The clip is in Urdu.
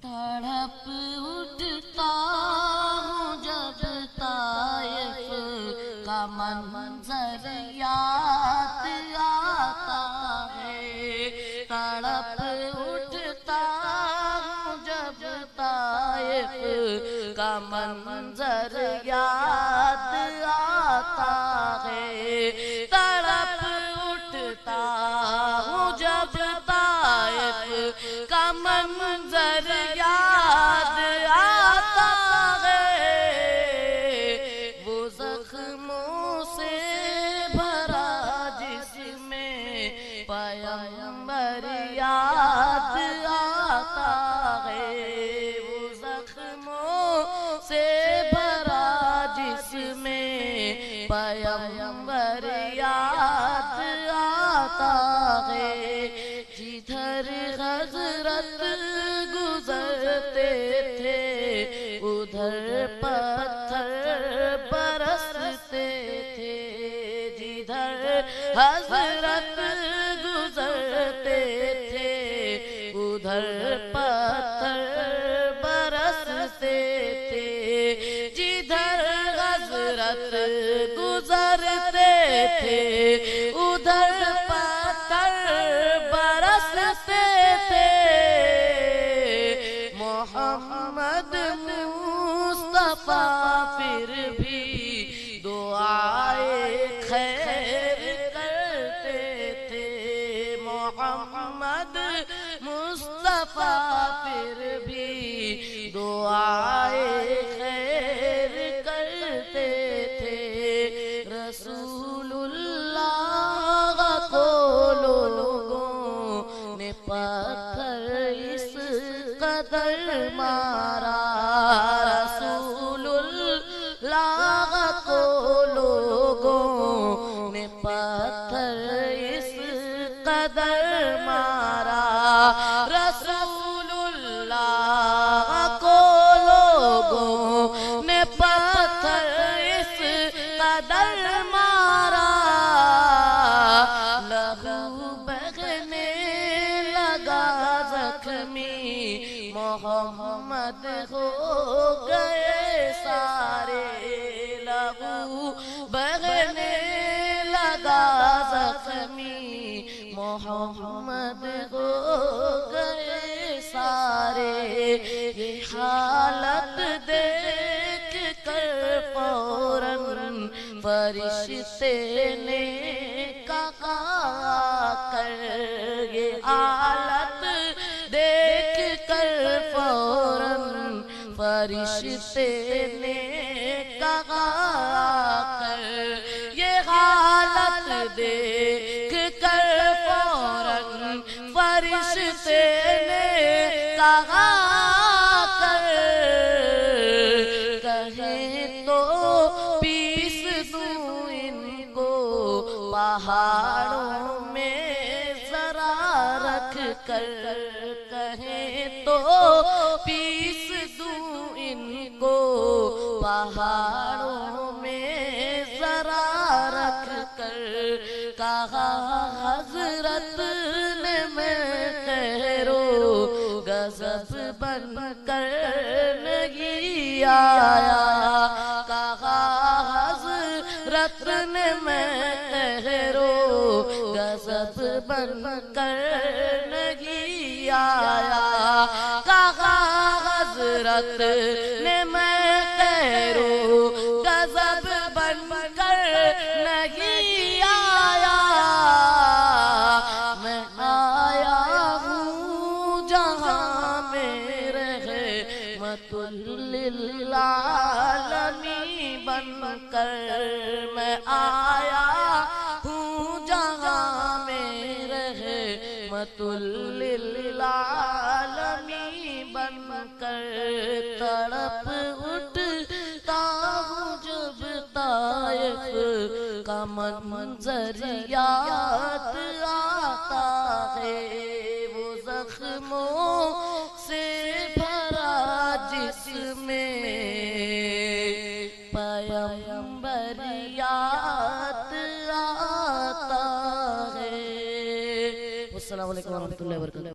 تڑپ اٹھتا ہوں جب طائف کا منظر یاد آتا ہے، تڑپ اٹھتا ہوں جب طائف کا منظر یاد آتا ہے، تڑپ اٹھتا ہوں جب طائف کا منظر یاد آتا ہے، وہ زخموں سے بھرا جس میں پیغمبر یاد آتا ہے، وہ زخموں سے بھرا جس میں پیغمبر یاد آتا ہے، جدھر حضرت گزرتے تھے ادھر پتھر برستے تھے، جدھر حضرت گزرتے تھے ادھر پتھر برستے تھے، جدھر حضرت گزرتے تھے ادھر پتھر برستے تھے، محمد مصطفیٰ پھر بھی دعائے خیر کرتے تھے، محمد مصطفیٰ پھر بھی دعائے خیر کرتے تھے، رسول اللہ کو لوگوں نے پتھر اس قدر مارا، رسول اللہ کو لوگوں نے پتھر اس قدر مارا، رسول اللہ کو لوگوں نے پتھر اس قدر مارا، لہو بہنے لگا زخمی محمد ہو گئے سارے، لہو بہنے لگا زخمی محمد ہو گئے سارے، یہ حالت دیکھ کر فوراً فرشتے نے کہا کر، یہ حالت دیکھ کر فوراً فرشتے نے کہا کر، یہ حالت دیکھ کر فوراً فرشتے نے کہا کر، کہیں تو پیس دوں ان کو پہاڑوں میں ذرا رکھ کر، کہیں تو پیس دوں ان کو پہاڑوں میں ذرا رکھ کر، کہا حضرت نے میں خیر و غضب بن کر نہیں آیا، کہا حضرت نے میں خیر و غضب بن کر نہیں آیا، کہا حضرت نے میں خیر و غضب بن کر نہیں آیا، میں آیا ہوں جہاں میں رحمت للعالمین بن کر، میں آیا ہوں جہاں میں رحمت للعالمین بن کر، تڑپ اٹھتا ہوں جب طائف کا منظر یاد آتا ہے، وہ زخموں سے بھرا جس میں پیغمبر یاد آتا ہے۔ السلام علیکم ورحمۃ اللہ وبرکاتہ۔